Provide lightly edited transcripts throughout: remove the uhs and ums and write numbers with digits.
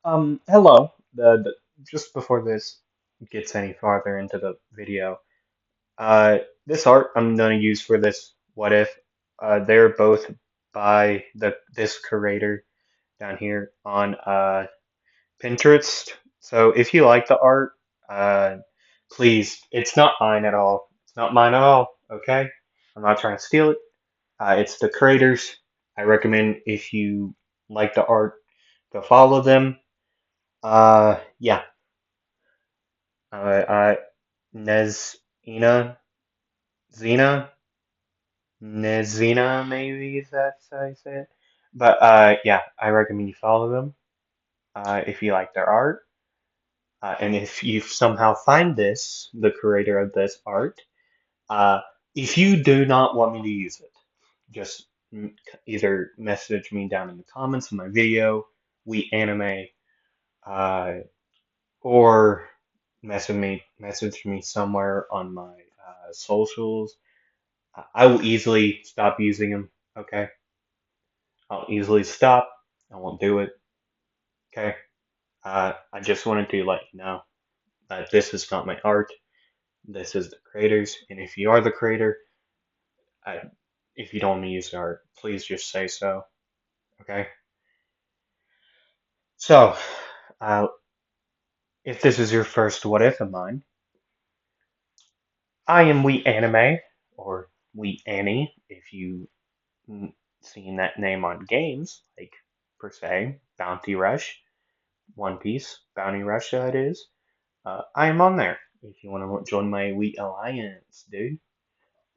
Hello. Just before this gets any farther into the video, this art I'm gonna use for this what if, they're both by this curator down here on Pinterest. So if you like the art, uh, please, it's not mine at all. It's not mine at all. Okay, I'm not trying to steal it. It's the creators. I recommend if you like the art, go follow them. Yeah. I Nez Ina Zena Nezina, maybe that's how you say it. But yeah, I recommend you follow them if you like their art. And if you somehow find this, the creator of this art, uh, if you do not want me to use it, just either message me down in the comments of my video, we anime, uh, or message me somewhere on my socials. I will easily stop using them. Okay, I'll easily stop. I won't do it. Okay. I just wanted to let you know that this is not my art. This is the creators, and if you are the creator, I, if you don't want me to use the art, please just say so. Okay. So, uh, if this is your first what if of mine, I am We Anime, or We Annie, if you seen that name on games, like per se, Bounty Rush, One Piece, Bounty Rush that is. I am on there. If you want to join my elite alliance, dude,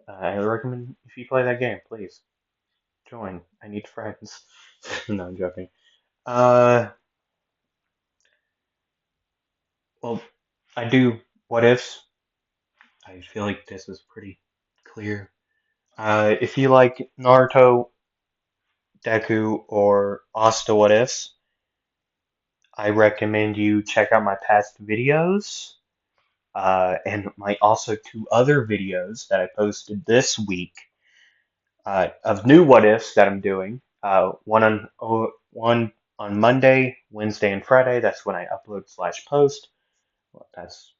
I recommend if you play that game, please join. I need friends. No, I'm joking. Uh, well, I do what ifs. I feel like this is pretty clear. If you like Naruto, Deku, or Asta what ifs, I recommend you check out my past videos. And my also two other videos that I posted this week of new what ifs that I'm doing. One on Monday, Wednesday, and Friday. That's when I upload slash post. Well, that's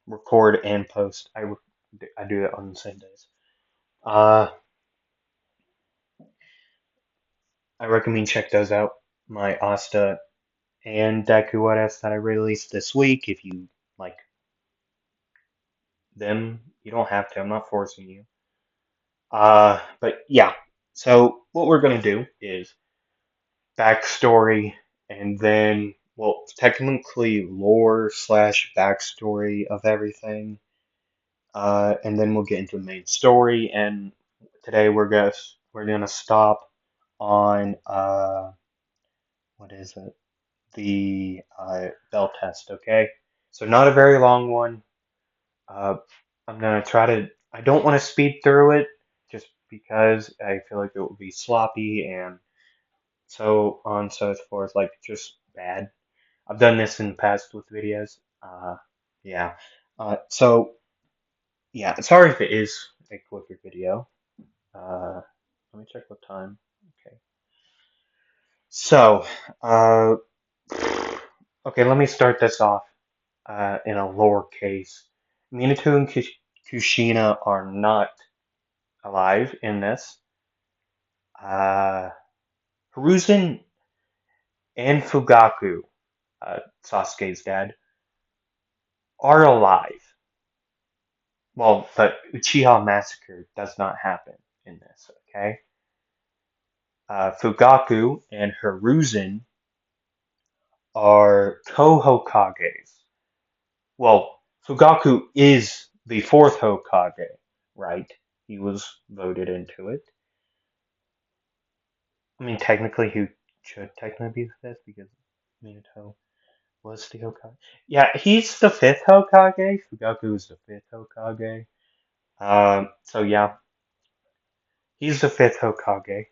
record and post. I do it on the same days. Uh, I recommend check those out. My Asta and Deku what ifs that I released this week. If you like them, you don't have to. I'm not forcing you. But yeah. So what we're gonna do is backstory, and then, well, technically lore slash backstory of everything. And then we'll get into the main story. And today we're gonna stop on what is it? The bell test. Okay, so not a very long one. Uh, I'm gonna try to. I don't want to speed through it just because I feel like it will be sloppy and so on so forth, like just bad. I've done this in the past with videos. Yeah. So yeah, sorry if it is a quicker video. Uh, let me check what time. Okay. So, uh, okay, let me start this off in a lowercase. Minato and Kushina are not alive in this. Uh, Hiruzen and Fugaku, Sasuke's dad, are alive. Well, the Uchiha massacre does not happen in this, okay? Fugaku and Hiruzen are co-Hokages. Well, Fugaku is the fourth Hokage, right? He was voted into it. I mean, technically, he should technically be the fifth because Minato was the Hokage. Yeah, he's the fifth Hokage. Fugaku is the fifth Hokage. So yeah, he's the fifth Hokage.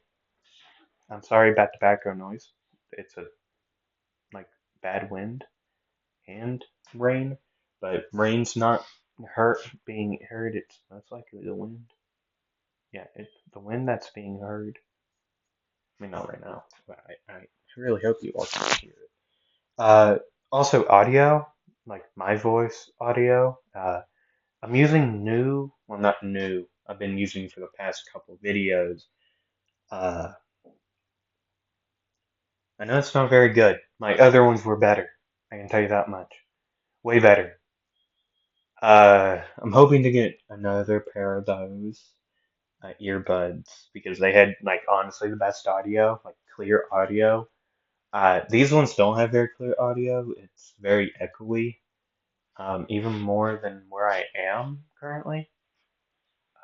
I'm sorry about the background noise. It's a like bad wind and rain, but rain's not hurt being heard. It's most likely the wind. Yeah, it's the wind that's being heard. I mean, not right now, but I really hope you all can hear it. Uh, Also audio, like my voice audio. I'm using well, not new. I've been using for the past couple videos. Uh, I know it's not very good. My other ones were better. I can tell you that much. Way better. I'm hoping to get another pair of those earbuds because they had like honestly the best audio, like clear audio. These ones don't have very clear audio. It's very echoey, even more than where I am currently.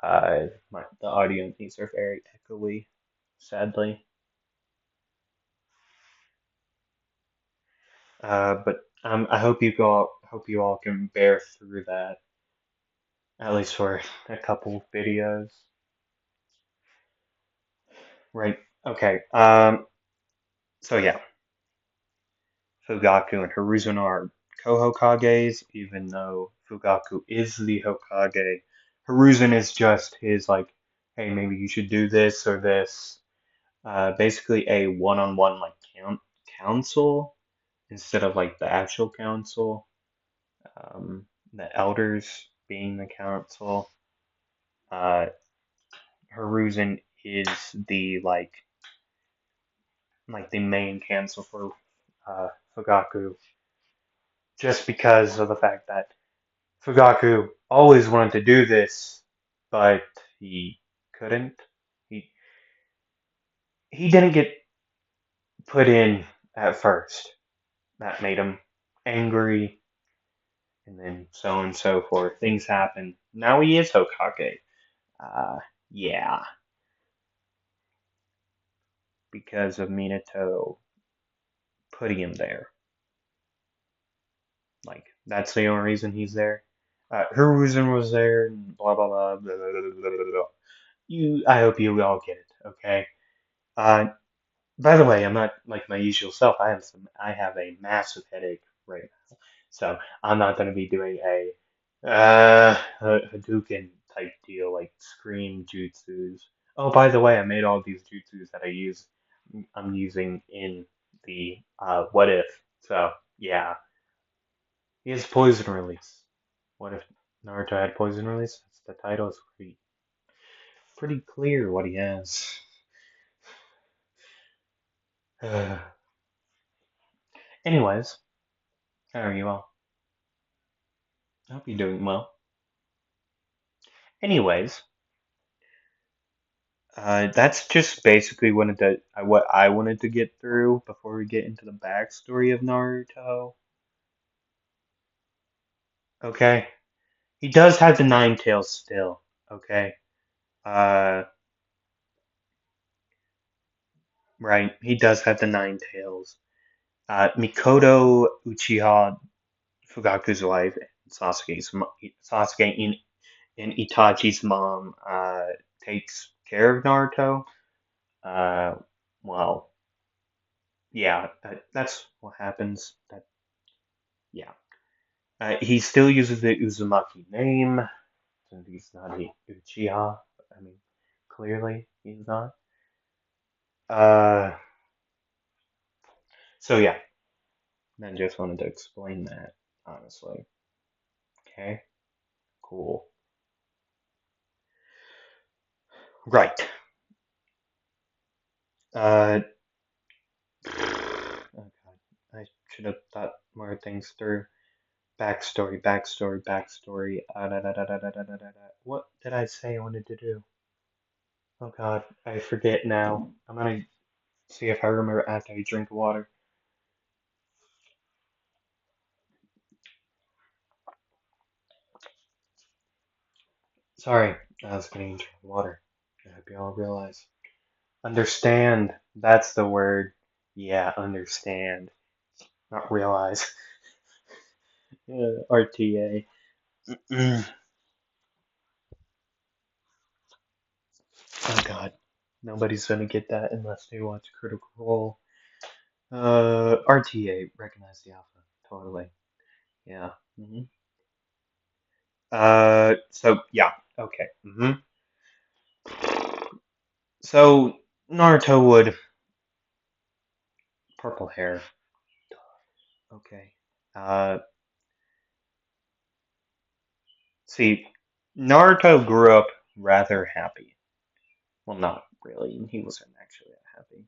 The audio in these are very echoey, sadly. But I hope you all can bear through that at least for a couple videos. Right. Okay. So yeah, Fugaku and Hiruzen are co-Hokages, even though Fugaku is the Hokage. Hiruzen is just his like, hey, maybe you should do this or this. Basically a one-on-one like council instead of like the actual council. The elders being the council. Uh, Hiruzen is the like the main council for Fugaku, just because of the fact that Fugaku always wanted to do this, but he couldn't. He he didn't get put in at first. That made him angry, and then so on and so forth. Things happen. Now he is Hokage. Uh, yeah, because of Minato putting him there. Like that's the only reason he's there. Hiruzen was there, and blah blah blah blah blah blah blah. Blah. I hope you all get it. Okay. Uh, by the way, I'm not like my usual self. I have a massive headache right now, so I'm not going to be doing a Hadouken type deal like scream jutsus. Oh, by the way, I made all these jutsus that I'm using in the what if. So yeah, he has poison release. What if Naruto had poison release? That's the title is pretty clear what he has. Anyways, how are you all? I hope you're doing well. Anyways, that's just basically what I wanted to get through before we get into the backstory of Naruto. Okay, he does have the nine tails still. Okay, uh, right, he does have the nine tails. Mikoto Uchiha, Fugaku's wife, and Sasuke and Itachi's mom, takes care of Naruto. Uh, well, yeah, that's what happens. Yeah. He still uses the Uzumaki name, since he's not a Uchiha. I mean, clearly he's not. Uh, so yeah, I just wanted to explain that, honestly. Okay, cool. Right. Uh, oh God, I should have thought more things through. Backstory, backstory, backstory. Da, da, da, da, da, da, da, da. What did I say I wanted to do? Oh God, I forget now. I'm gonna see if I remember after I drink water. Sorry, I was getting into water. I hope you all realize. Understand. That's the word. Yeah, understand. Not realize. RTA. Oh God. Nobody's gonna get that unless they watch Critical Role. RTA. Recognize the alpha. Totally. Yeah. So yeah. Okay. So Naruto would purple hair. Okay. Uh, see, Naruto grew up rather happy. Well, not really. He wasn't actually that happy.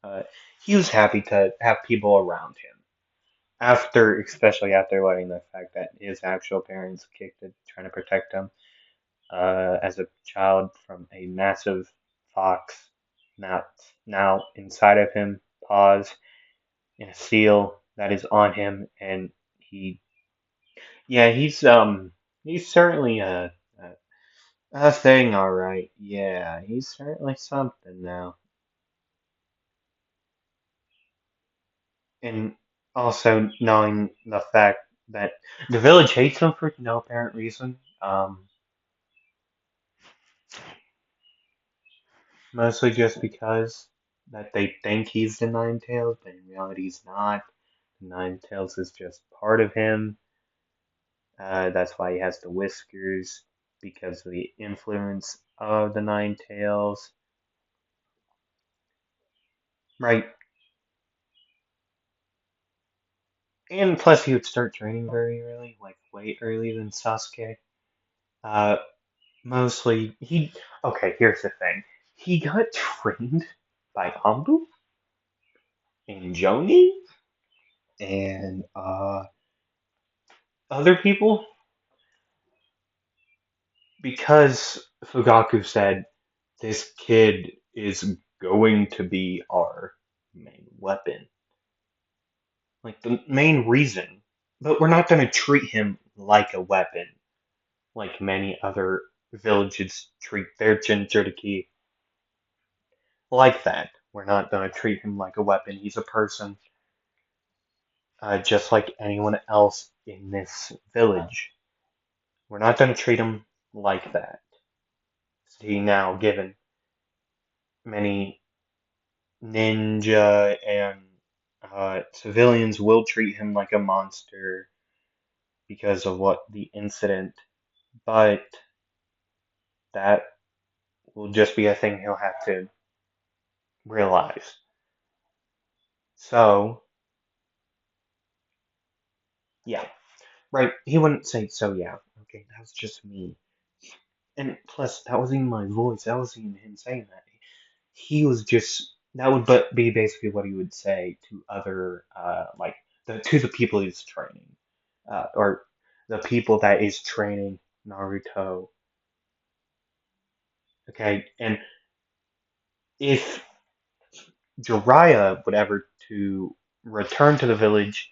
Uh, he was happy to have people around him. After, especially after learning the fact that his actual parents kicked it, trying to protect him, as a child from a massive fox, now, now inside of him, paws, and a seal that is on him, and he, yeah, he's certainly a thing, all right. Yeah, he's certainly something now. And also knowing the fact that the village hates him for no apparent reason. Mostly just because that they think he's the Nine Tails, but in reality he's not. The Nine Tails is just part of him. That's why he has the whiskers, because of the influence of the Nine Tails. Right. And plus he would start training very early, like way earlier than Sasuke. Uh, Mostly, okay, here's the thing. He got trained by Ambu and Joni and other people because Fugaku said this kid is going to be our main weapon. Like the main reason. But we're not going to treat him like a weapon, like many other villages treat their Jinchuriki like that. We're not going to treat him like a weapon. He's a person, just like anyone else in this village. We're not going to treat him like that. See, now, given many ninja and civilians will treat him like a monster because of what the incident, but that will just be a thing he'll have to realize. So, yeah, right. He wouldn't say, so yeah, okay, that was just me. And plus, that wasn't even my voice, that wasn't even him saying that. He was just that would but be basically what he would say to other like to the people he's training, or the people that is training Naruto. Okay, and if Jiraiya would ever to return to the village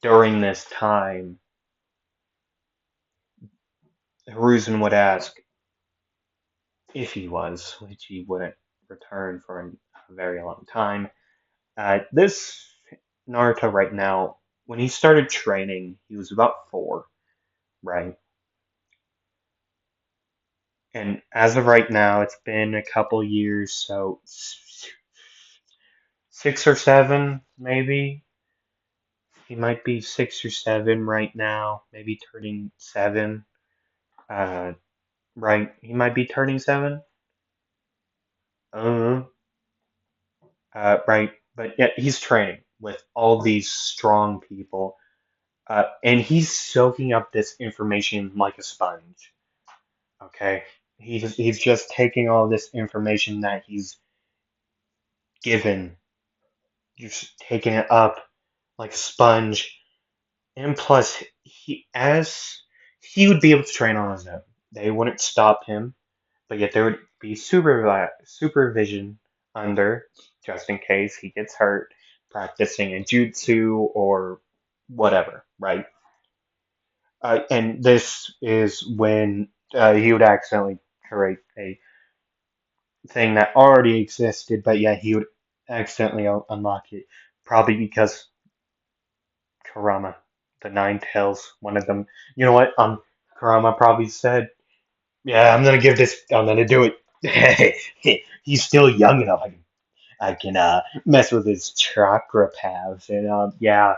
during this time, Hiruzen would ask if he was, which he wouldn't return for a very long time. This Naruto right now, when he started training, he was about 4, right? And as of right now, it's been a couple years, so 6 or 7, maybe. He might be 6 or 7 right now, maybe turning 7. Uh, right, he might be turning 7. Uh, right, but yeah, he's training with all these strong people, and he's soaking up this information like a sponge. Okay, he's just taking all this information that he's given, just taking it up like a sponge. And plus, he would be able to train on his own. They wouldn't stop him, but yet there would be supervision under, just in case he gets hurt practicing in jutsu or whatever, right? And this is when he would accidentally create a thing that already existed, but yeah, he would accidentally unlock it, probably because Kurama, the Nine Tails, one of them. You know what? Kurama probably said, "Yeah, I'm gonna give this. I'm gonna do it." He's still young enough. I can mess with his chakra paths and yeah,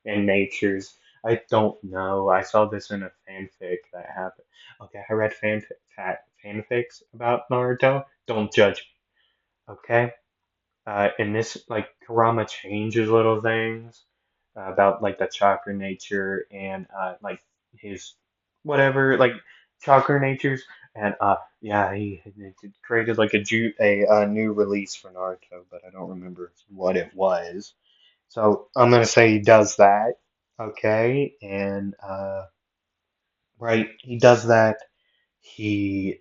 and natures. I don't know. I saw this in a fanfic that happened. Okay, I read fanfics about Naruto. Don't judge. Okay. In this, like Kurama changes little things. about like the chakra nature and like his whatever like chakra natures and yeah he created like a new release for Naruto, but I don't remember what it was. So I'm gonna say he does that, okay, and right he does that. He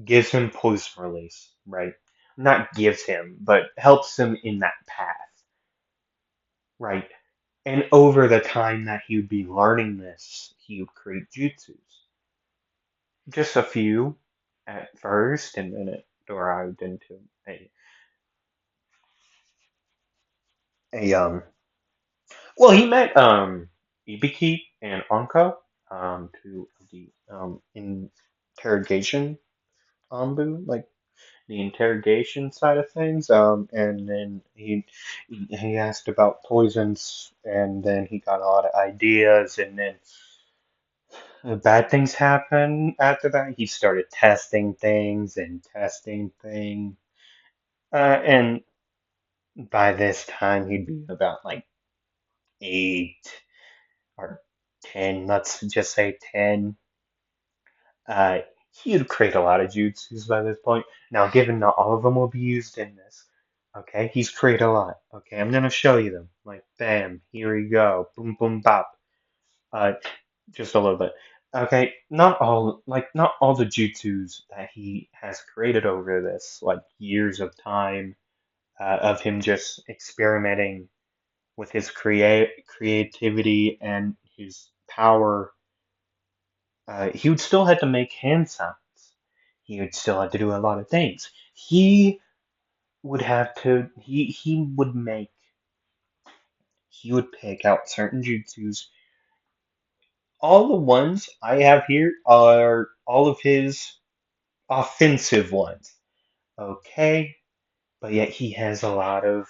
gives him poison release, right? Not gives him, but helps him in that path, right? And over the time that he would be learning this, he would create jutsus. Just a few at first, and then it arrived into a well, he met Ibiki and Onko to the interrogation Ambu, like the interrogation side of things. And then he asked about poisons, and then he got a lot of ideas, and then bad things happen after that. He started testing things and testing things, and by this time he'd be about like 8 or 10. Let's just say 10. Uh, he'd create a lot of jutsus by this point. Now, given not all of them will be used in this, okay, he's created a lot. Okay, I'm gonna show you them. Like, bam, here we go, boom, boom, bop. Uh, just a little bit. Okay, not all the jutsus that he has created over this, like years of time of him just experimenting with his creativity and his power. He would still have to make hand sounds. He would still have to do a lot of things. He would make he would pick out certain jutsus. All the ones I have here are all of his offensive ones. Okay, but yet he has a lot of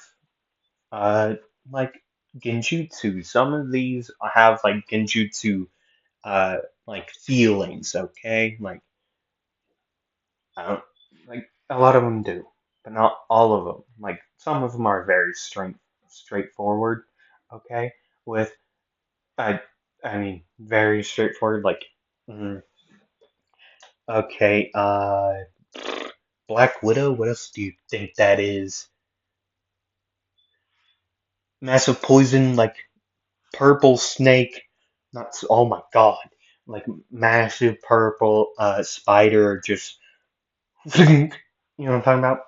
uh like genjutsu. Some of these have like genjutsu like feelings, okay? Like I don't like a lot of them do, but not all of them. Like some of them are very straightforward, okay? With I I mean very straightforward like mm, okay, Black Widow, what else do you think that is? Massive poison like purple snake. Not oh my god. Like massive purple spider just you know what I'm talking about?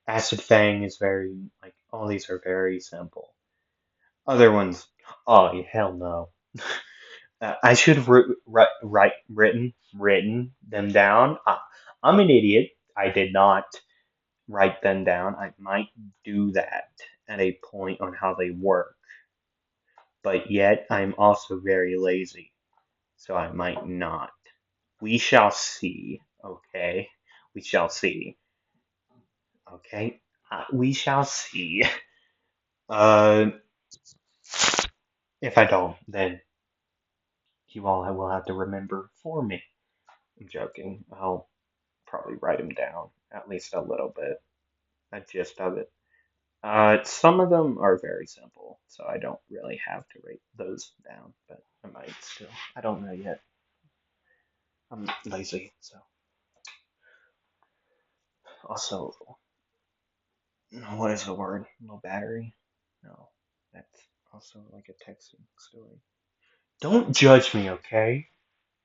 Acid Fang is very like all these are very simple. Other ones, oh hell no. I should have written them down. I'm an idiot. I did not write them down. I might do that at a point on how they work, but yet I'm also very lazy, so I might not. We shall see. Okay, we shall see. Okay, we shall see. Uh, if I don't, then you all will have to remember for me. I'm joking. I'll probably write them down, at least a little bit, a gist of it. Some of them are very simple, so I don't really have to write those down, but I might still. I don't know yet. I'm lazy, so. Also, what is the word? No battery? No, that's also like a texting story. Don't judge me, okay?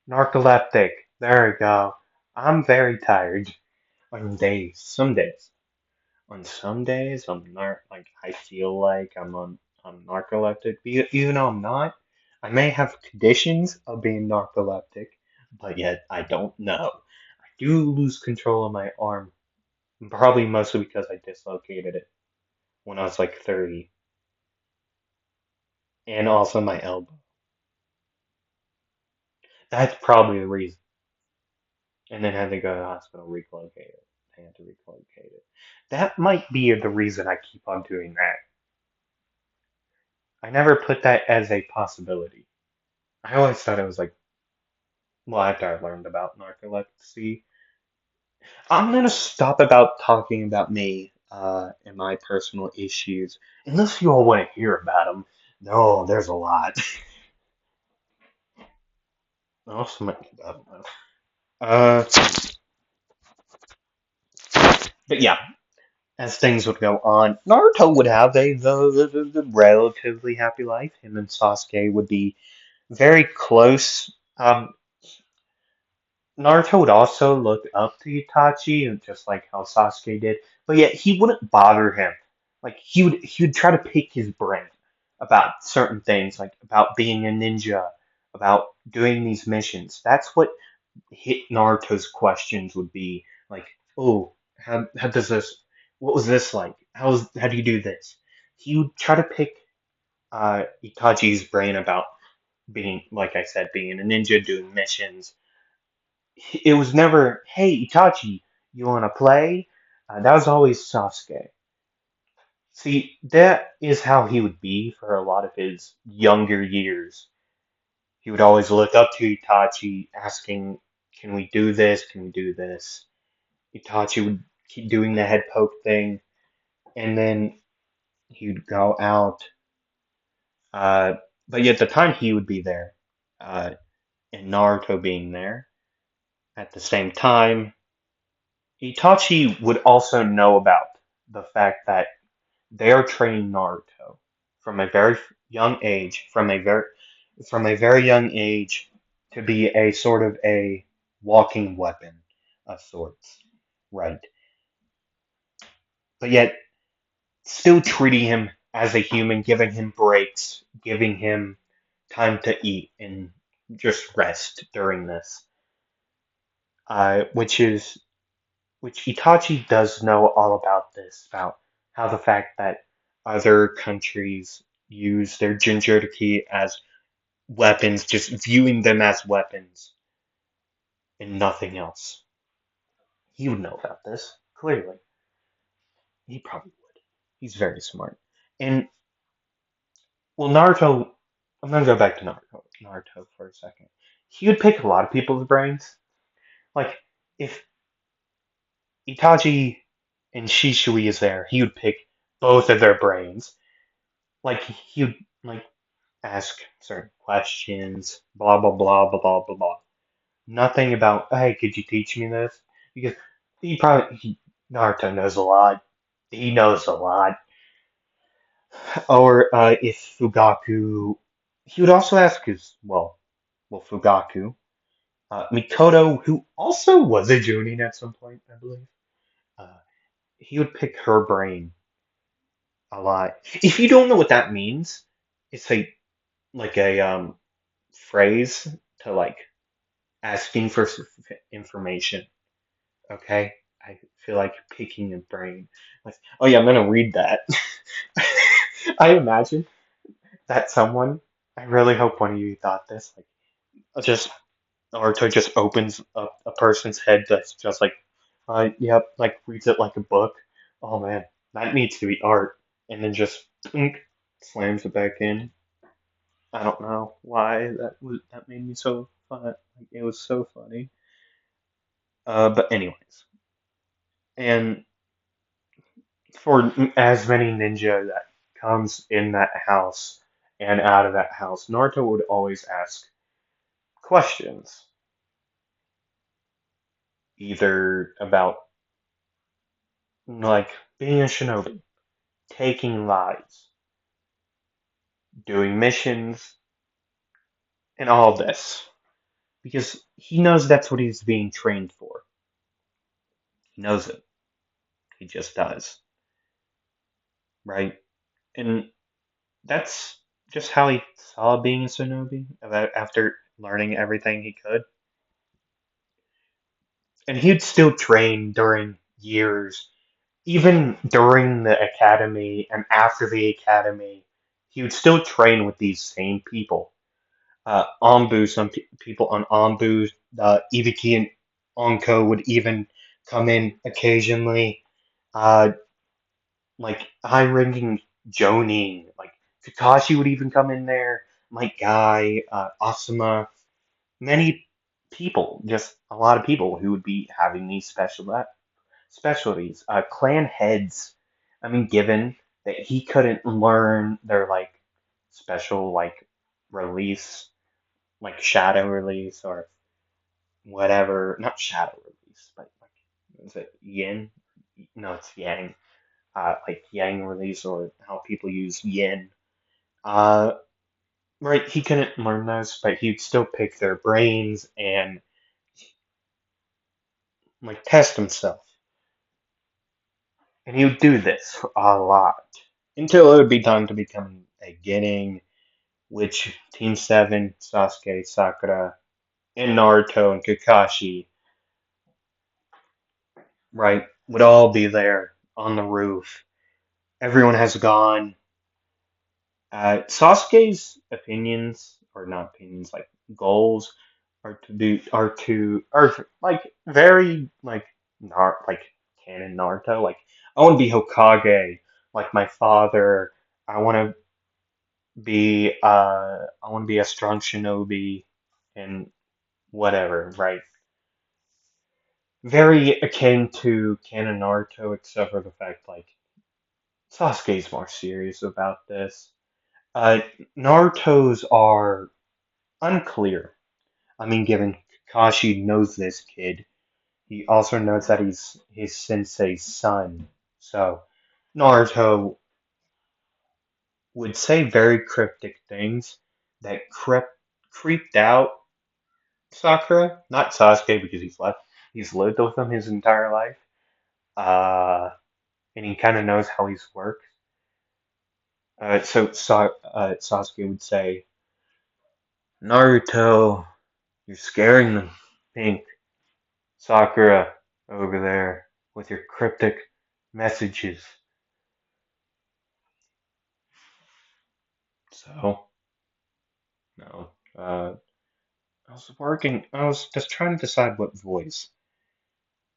Narcoleptic. There we go. I'm very tired on days. Some days. On some days, I'm not like I feel like I'm narcoleptic. Even though I'm not, I may have conditions of being narcoleptic, but yet I don't know. I do lose control of my arm, probably mostly because I dislocated it when I was like 30, and also my elbow. That's probably the reason. And then had to go to the hospital, relocate it. I had to relocate it. That might be the reason I keep on doing that. I never put that as a possibility. I always thought it was like, well, after I learned about narcolepsy, I'm gonna stop about talking about me and my personal issues. Unless you all want to hear about them. No, there's a lot. Also, uh, but yeah, as things would go on, Naruto would have a relatively happy life. Him and Sasuke would be very close. Naruto would also look up to Itachi, just like how Sasuke did, but yet he wouldn't bother him. Like he would try to pick his brain about certain things, like about being a ninja, about doing these missions. That's what hit Naruto's questions would be like, oh, how does this? What was this like? How do you do this? He would try to pick Itachi's brain about being, like I said, being a ninja, doing missions. It was never, hey Itachi, you want to play? That was always Sasuke. See, that is how he would be for a lot of his younger years. He would always look up to Itachi, asking, "Can we do this? Can we do this?" Itachi would keep doing the head poke thing, and then he would go out. Uh, but yet, the time he would be there, uh, and Naruto being there at the same time, Itachi would also know about the fact that they are training Naruto from a very young age, from a very young age, to be a sort of a walking weapon of sorts, right? But yet still treating him as a human, giving him breaks, giving him time to eat and just rest during this, which is which Itachi does know all about this, about how the fact that other countries use their Jinchuriki as weapons, just viewing them as weapons and nothing else. He would know about this, clearly. He probably would. He's very smart. And, well, Naruto, I'm gonna go back to Naruto for a second. He would pick a lot of people's brains. Like, if Itachi and Shishui is there, he would pick both of their brains. Like, he would, like, ask certain questions, blah blah blah blah blah blah blah. Nothing about, hey, could you teach me this? Because Naruto knows a lot. He knows a lot. Or if Fugaku, he would also ask his Fugaku, Mikoto, who also was a Junin at some point, I believe. Uh, he would pick her brain a lot. If you don't know what that means, it's a phrase to like asking for information. Okay, I feel like picking a brain. Like, oh yeah, I'm gonna read that. I imagine that someone. I really hope one of you thought this. Like, just Naruto just opens up a person's head that's just like, yep, like reads it like a book. Oh man, that needs to be art. And then just slams it back in. I don't know why that made me so fun. Like, it was so funny. But anyways, and for as many ninja that comes in that house and out of that house, Naruto would always ask questions, either about like being a shinobi, taking lives, doing missions, and all this. Because he knows that's what he's being trained for. He knows it. He just does. Right? And that's just how he saw being a shinobi after learning everything he could. And he'd still train during years, even during the academy and after the academy. He would still train with these same people. Anbu, some people on Anbu, Ibiki and Onko would even come in occasionally. Uh, like high-ranking Jonin, like Kakashi would even come in there. Mike Guy, Asuma, many people, just a lot of people who would be having these specialties. Clan heads I mean, given that he couldn't learn their like special like release, like shadow release or whatever, not shadow release, but like, is it yin? No, it's yang. Like yang release or how people use yin. Uh, right, he couldn't learn those, but he'd still pick their brains and like test himself. And he would do this a lot until it would be time to become a Genin, which Team 7, Sasuke, Sakura, and Naruto and Kakashi, right, would all be there on the roof. Everyone has gone. Sasuke's opinions, or not opinions, like goals, are like very like canon Naruto. Like I want to be Hokage, like my father. I want to I want to be a strong shinobi, and whatever. Right, very akin to canon Naruto, except for the fact like Sasuke's more serious about this. Uh, Naruto's are unclear. I mean, given Kakashi knows this kid, he also knows that he's his sensei's son. So Naruto would say very cryptic things that creeped out Sakura, not Sasuke because he's lived with him his entire life. Uh, and he kind of knows how he's worked. Sasuke would say, Naruto, you're scaring them. Pink, Sakura over there with your cryptic messages. So, no. I was just trying to decide what voice.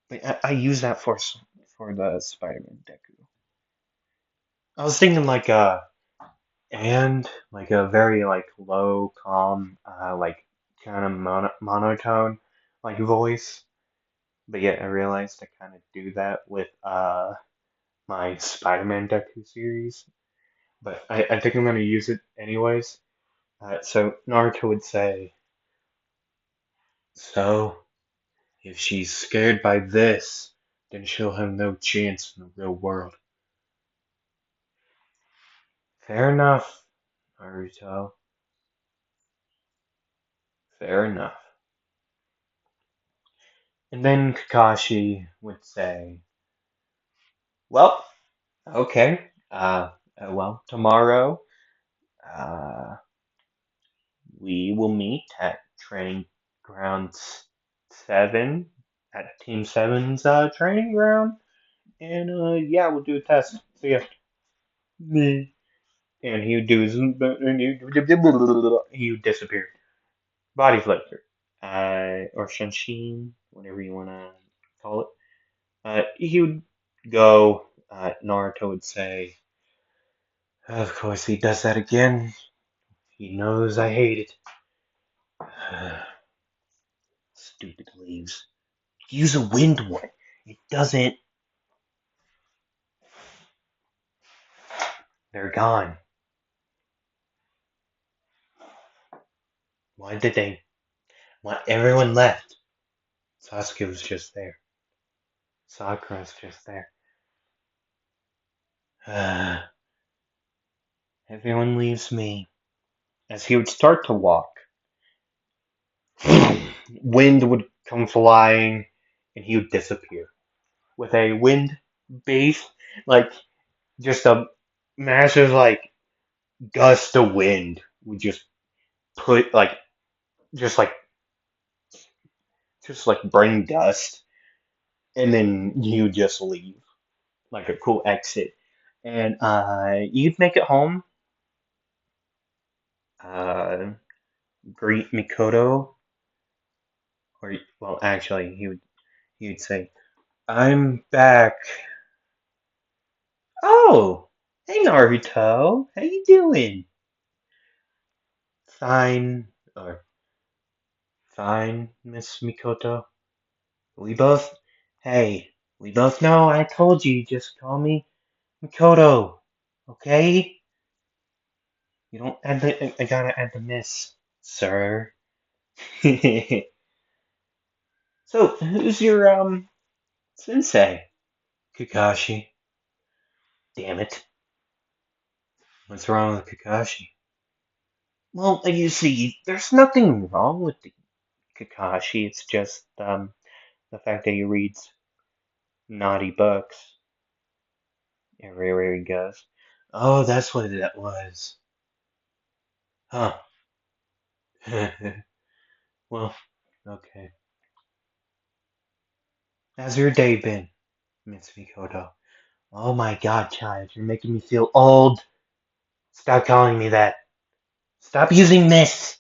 But I use that for the Spider-Man Deku. I was thinking and like a very like low, calm, like kind of monotone like voice. But yet I realized I kind of do that with my Spider-Man Deku series. But I think I'm gonna use it anyways. So Naruto would say, "So if she's scared by this, then she'll have no chance in the real world." Fair enough, Naruto. Fair enough. And then Kakashi would say, "Well, okay. Well, tomorrow, uh, we will meet at training grounds 7 at Team Seven's training ground, and yeah, we'll do a test. So yeah, me." And he would do his, and he would disappear. Body flipper, or Shanshin, whatever you want to call it. He would go. Naruto would say, "Of course he does that again. He knows I hate it." Stupid leaves. Use a wind one. It doesn't. They're gone. Why did they? Why everyone left? Sasuke was just there. Sakura's just there. Everyone leaves me. As he would start to walk, wind would come flying, and he would disappear with a wind base, like just a massive like gust of wind would just put like just like just like bring dust, and then you just leave like a cool exit, and you'd make it home, uh, greet Mikoto, or well, actually, he'd say, "I'm back." Oh, hey Naruto, how you doing? Fine, or fine, Miss Mikoto. We both, hey, we both know I told you, just call me Mikoto, okay? You don't add I gotta add the miss, sir. So, who's your, sensei? Kakashi. Damn it. What's wrong with Kakashi? Well, you see, there's nothing wrong with the Kakashi. It's just, the fact that he reads naughty books everywhere he goes. Oh, that's what that was. Huh. Well, okay. How's your day been, Miss Mikoto? Oh my god, child, you're making me feel old. Stop calling me that. Stop using Miss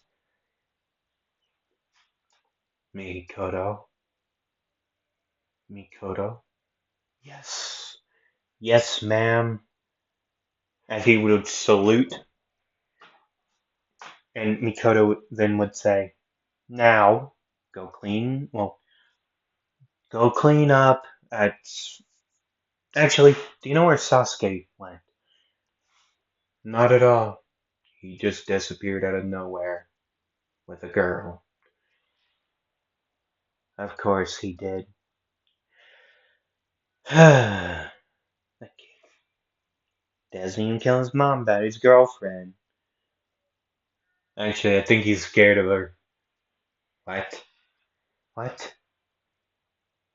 Mikoto. Mikoto. Yes. Yes, ma'am. And he would salute, and Mikoto then would say, now, go clean. Well, go clean up at. Actually, do you know where Sasuke went? Not at all. He just disappeared out of nowhere with a girl. Of course he did. That kid doesn't even kill his mom about his girlfriend. Actually, I think he's scared of her. What? What?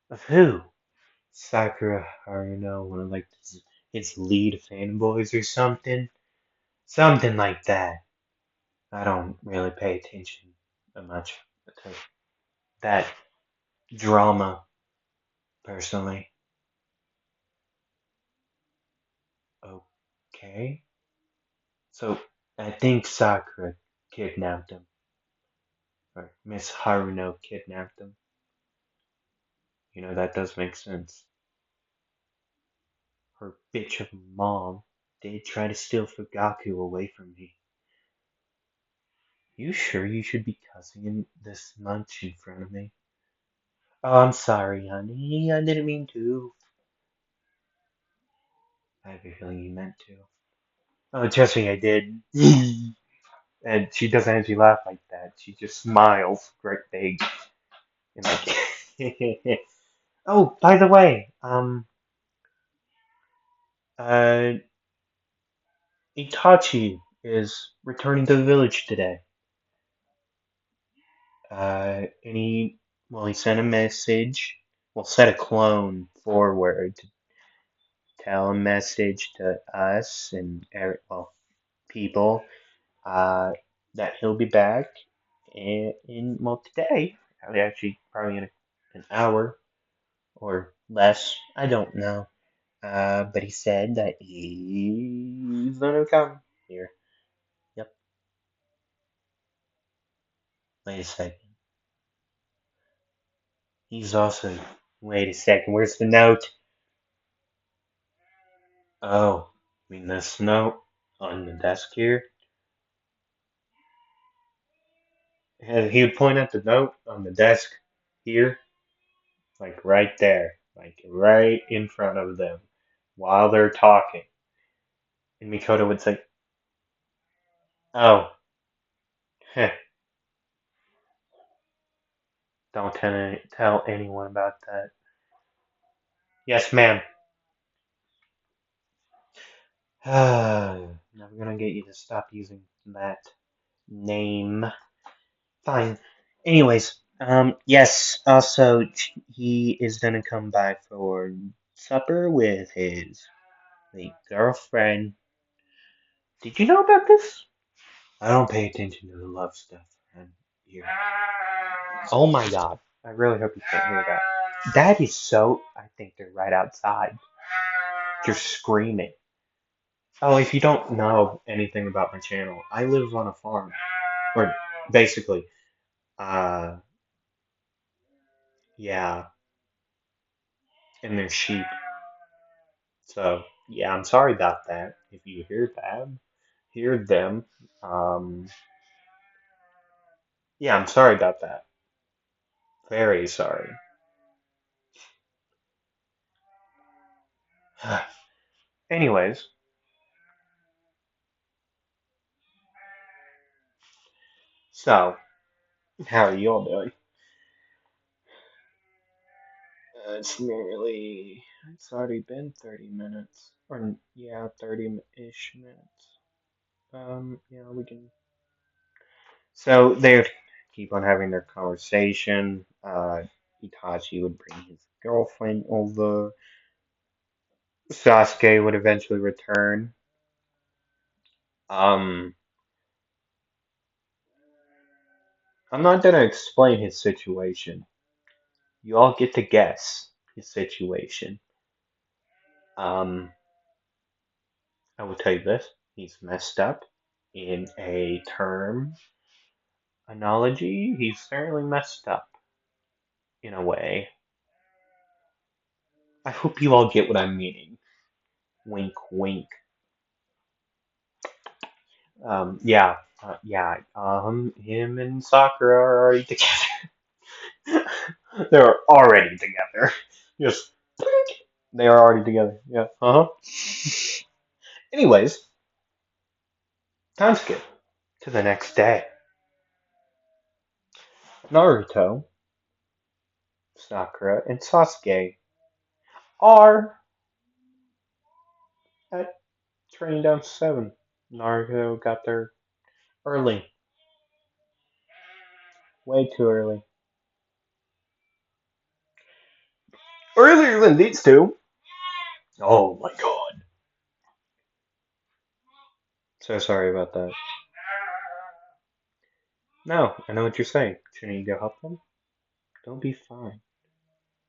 Of who? Sakura Haruno, one of like his lead fanboys or something? Something like that. I don't really pay attention much to that drama, personally. Okay. So, I think Sakura kidnapped him. Or Miss Haruno kidnapped him. You know, that does make sense. Her bitch of a mom did try to steal Fugaku away from me. You sure you should be cussing in this much in front of me? Oh, I'm sorry, honey. I didn't mean to. I have a feeling you meant to. Oh, trust me, I did. And she doesn't actually laugh like that. She just smiles, great big, and like. Oh, by the way, uh, Itachi is returning to the village today. And he sent a message. Well, sent a clone forward to tell a message to us and people, uh, that he'll be back today. Actually, probably in an hour or less. I don't know. But he said that he's gonna come here. Yep. Wait a second. He's also. Wait a second. Where's the note? Oh, I mean this note on the desk here. And he would point at the note on the desk here, like right there, like right in front of them, while they're talking. And Mikoto would say, "Oh, heh, don't tell anyone about that." Yes, ma'am. Never gonna get you to stop using that name. Fine. Anyways, yes. Also, he is gonna come by for supper with his late girlfriend. Did you know about this? I don't pay attention to the love stuff around here. Oh my god. I really hope you can't hear that. That is so. I think they're right outside. Just screaming. Oh, if you don't know anything about my channel, I live on a farm. Or basically, uh, yeah, and there's sheep. So, yeah, I'm sorry about that. If you hear them, um, yeah, I'm sorry about that. Very sorry. Anyways, so how are you all doing? It's already been 30 minutes. Or, yeah, 30-ish minutes. Yeah, we can. So they would keep on having their conversation. Itachi would bring his girlfriend over. Sasuke would eventually return. Um, I'm not gonna explain his situation. You all get to guess his situation. Um, I will tell you this. He's messed up in a term analogy. He's certainly messed up in a way. I hope you all get what I'm meaning. Wink, wink. Yeah. Him and Sakura are already together. They're already together. Just they are already together. Yeah. Uh huh. Anyways, time skip to the next day. Naruto, Sakura, and Sasuke are at training down 7. Naruto got there early, way too early. Earlier than these two. Oh my god. So sorry about that. No, I know what you're saying. Shouldn't you go help them? Don't be fine.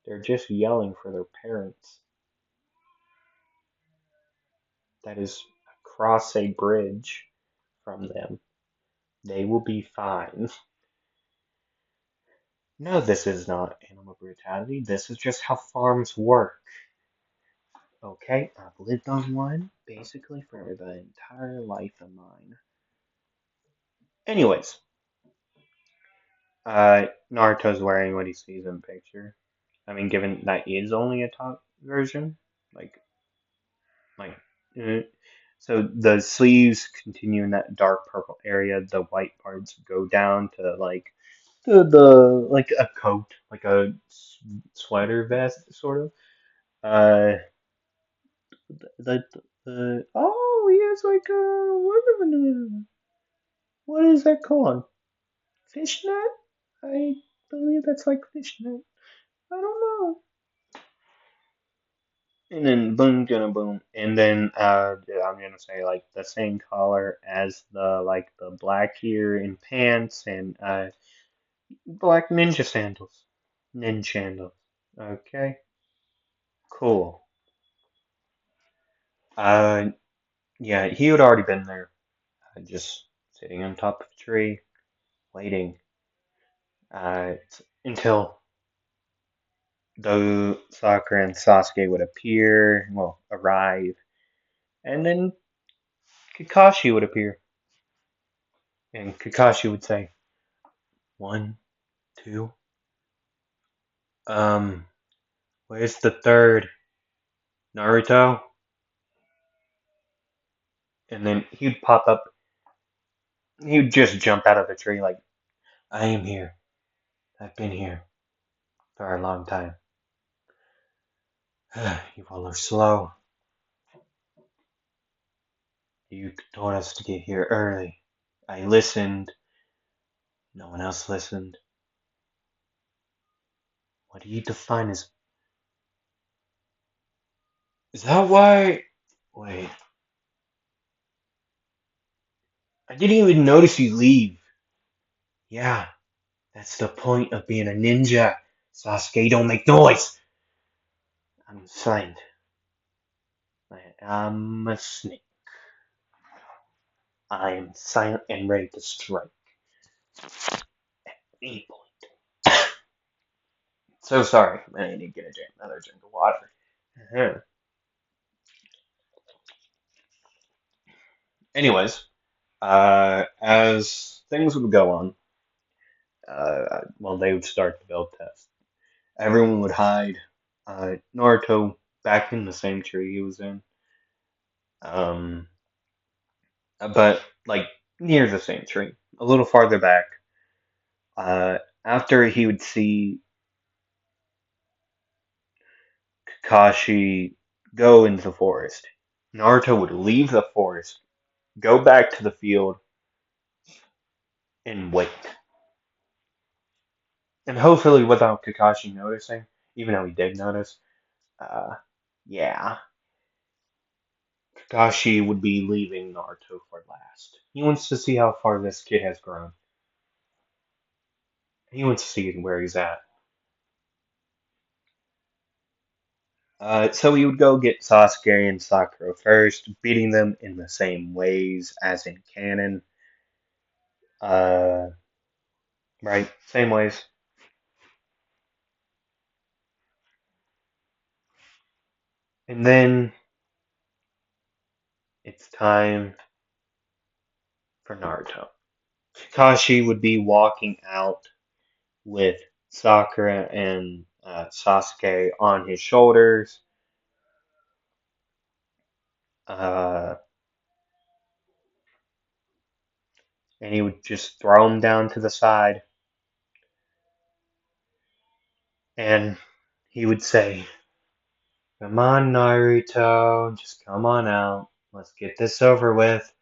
They're just yelling for their parents. That is across a bridge from them. They will be fine. No, this is not animal brutality. This is just how farms work. Okay, I've lived on one basically for the entire life of mine. Anyways, Naruto's wearing what he sees in the picture. I mean, given that is only a top version, like, like, eh. So the sleeves continue in that dark purple area. The white parts go down to like the like a coat, like a sweater vest, sort of. Uh, the oh, he has like what is that called? Fishnet? I believe that's like fishnet. I don't know. And then boom, gonna boom, and then yeah, I'm gonna say like the same color as the like the black here in pants and black ninja sandals, ninja sandals. Okay, cool. Uh, yeah, he had already been there, just sitting on top of a tree, waiting uh until the Sakura and Sasuke would appear, well, arrive, and then Kakashi would appear, and Kakashi would say, "One, two, um, where's the third? Naruto?" And then he'd pop up, he'd just jump out of the tree like, "I am here. I've been here for a long time. You all are slow. You told us to get here early. I listened. No one else listened. What do you define as... Is that why... Wait, I didn't even notice you leave. Yeah, that's the point of being a ninja. Sasuke, don't make noise. I'm silent. I'm a snake. I am silent and ready to strike. Any point. So sorry. I need to get another drink of water. Uh-huh. Anyways, as things would go on, well, they would start the build test. Everyone would hide. Naruto back in the same tree he was in. Um, but like near the same tree, a little farther back. After he would see Kakashi go into the forest, Naruto would leave the forest, go back to the field, and wait. And hopefully without Kakashi noticing, even though he did notice, uh, yeah, Kakashi would be leaving Naruto for last. He wants to see how far this kid has grown. He wants to see where he's at. So he would go get Sasuke and Sakura first, beating them in the same ways as in canon. Uh, right, same ways. And then it's time for Naruto. Kakashi would be walking out with Sakura and Sasuke on his shoulders. Uh, and he would just throw him down to the side. And he would say, "Come on, Naruto, just come on out. Let's get this over with."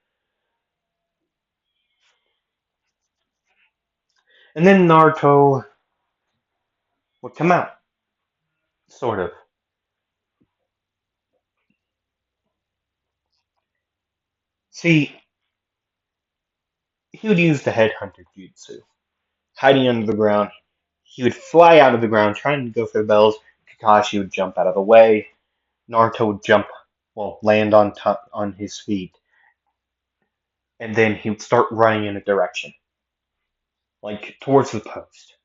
And then Naruto would come out, sort of. See, he would use the headhunter jutsu, hiding under the ground. He would fly out of the ground, trying to go for the bells. Kakashi would jump out of the way. Naruto would jump, well, land on top on his feet, and then he would start running in a direction, like towards the post.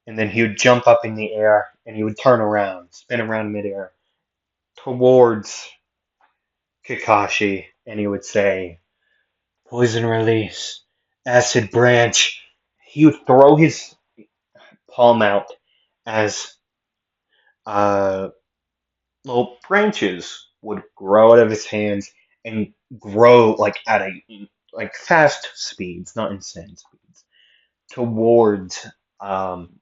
And then he would jump up in the air, and he would turn around, spin around midair towards Kakashi, and he would say, "Poison release, acid branch." He would throw his palm out as uh, little branches would grow out of his hands and grow like at a like fast speeds, not insane speeds, towards um,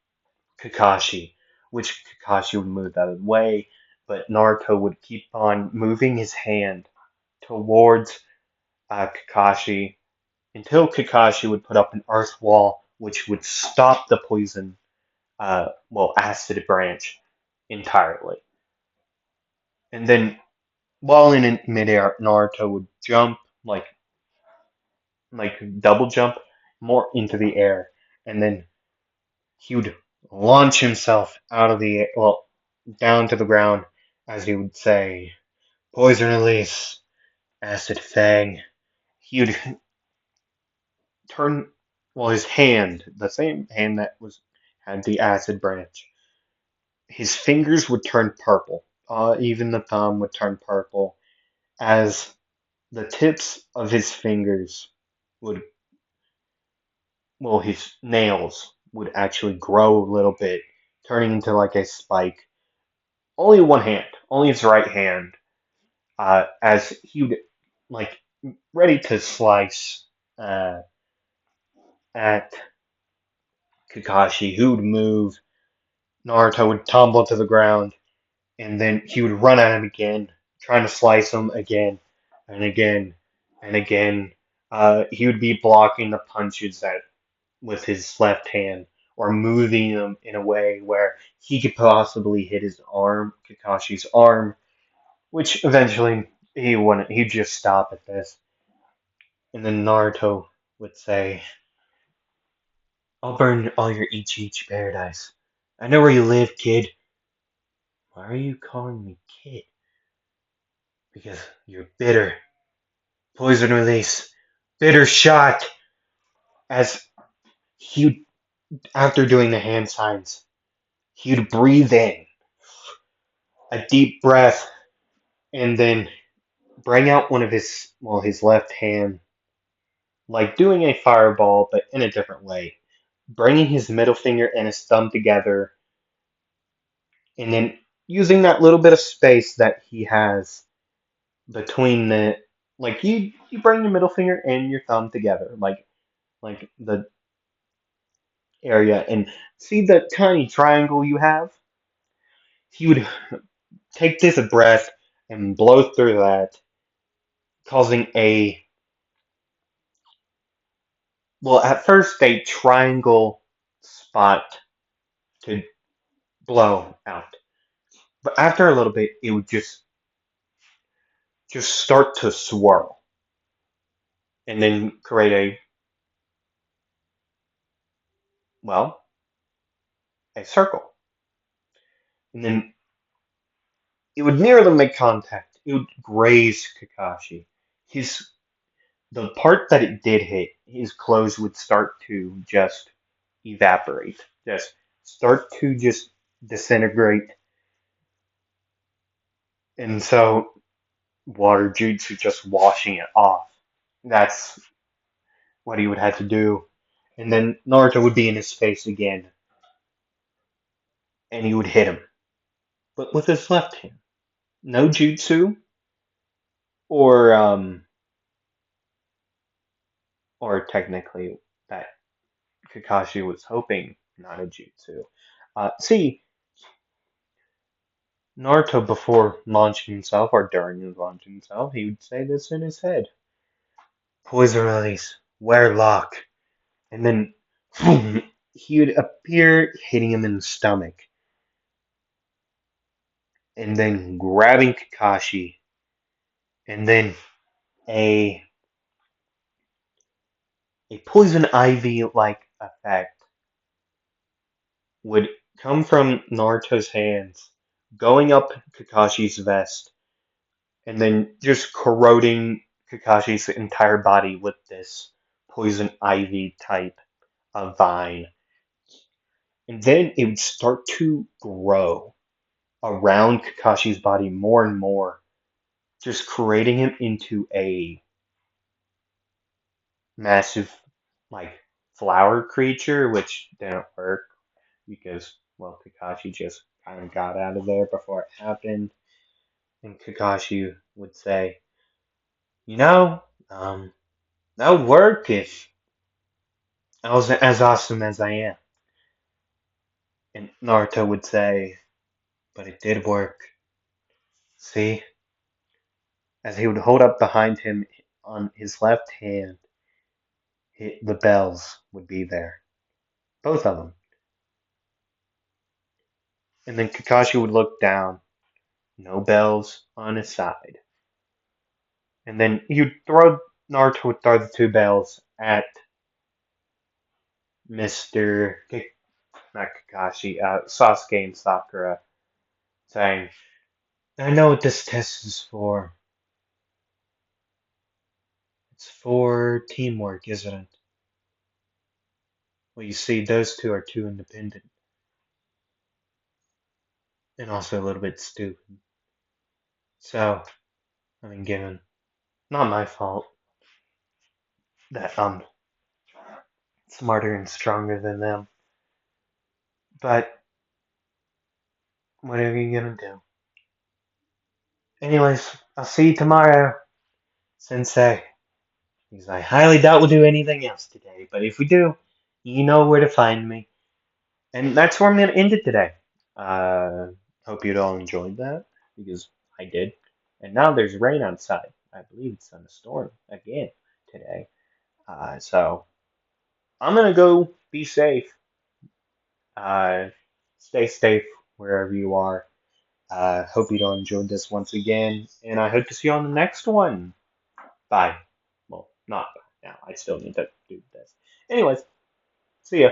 Kakashi, which Kakashi would move out of the way, but Naruto would keep on moving his hand towards Kakashi until Kakashi would put up an earth wall, which would stop the poison, acid branch entirely. And then, while in midair, Naruto would jump like double jump more into the air, and then he would launch himself out of the down to the ground, as he would say, "Poison release, acid fang." He would turn, his hand, the same hand that was had the acid branch, his fingers would turn purple. Even the thumb would turn purple as the tips of his fingers would, his nails would actually grow a little bit, turning into like a spike. Only one hand, only his right hand, as he would like ready to slice uh, at Kakashi, who would move. Naruto would tumble to the ground, and then he would run at him again, trying to slice him again and again and again. He would be blocking the punches that with his left hand, or moving them in a way where he could possibly hit his arm, Kakashi's arm, which eventually he wouldn't. He'd just stop at this, and then Naruto would say, "I'll burn all your Ichi paradise. I know where you live, kid." "Why are you calling me kid?" "Because you're bitter. Poison release. Bitter shot." As he, after doing the hand signs, he'd breathe in a deep breath and then bring out one of his left hand, like doing a fireball, but in a different way. Bringing his middle finger and his thumb together, and then using that little bit of space that he has between you bring your middle finger and your thumb together, like the area, and see the tiny triangle you have? He would take this breath and blow through that, causing at first a triangle spot to blow out. But after a little bit, it would just start to swirl and then create well, a circle. And then it would nearly make contact. It would graze Kakashi. His the part that it did hit, his clothes would start to just evaporate. Just start to just disintegrate. And so water jutsu just washing it off. That's what he would have to do. And then Naruto would be in his face again, and he would hit him, but with his left hand. No jutsu, or or technically that Kakashi was hoping not a jutsu. See, Naruto before launching himself or during his launching himself, he would say this in his head: "Poison release, wear lock," and then he would appear hitting him in the stomach, and then grabbing Kakashi, and then a a poison ivy like effect would come from Naruto's hands, going up Kakashi's vest, and then just corroding Kakashi's entire body with this poison ivy type of vine. And then it would start to grow around Kakashi's body more and more, just creating him into a massive, like, flower creature, which didn't work because, well, Kakashi just kind of got out of there before it happened. And Kakashi would say, you know, that would work if I was as awesome as I am. And Naruto would say, but it did work. See? As he would hold up behind him on his left hand, the bells would be there. Both of them. And then Kakashi would look down. No bells on his side. And then Naruto would throw the two bells at Mr. Not Kakashi, Sasuke and Sakura, saying, I know what this test is for. It's for teamwork, isn't it? Well, you see, those two are too independent. And also a little bit stupid. So, I mean, given, not my fault that I'm smarter and stronger than them. But, what are you gonna do? Anyways, I'll see you tomorrow, Sensei. Because I highly doubt we'll do anything else today. But if we do, you know where to find me. And that's where I'm going to end it today. Uh, Hope you all enjoyed that, because I did. And now there's rain outside. I believe it's on a storm again today. So I'm going to go be safe. Uh, Stay safe wherever you are. Hope you all enjoyed this once again. And I hope to see you on the next one. Bye. Well, not now. I still need to do this. Anyways, see ya.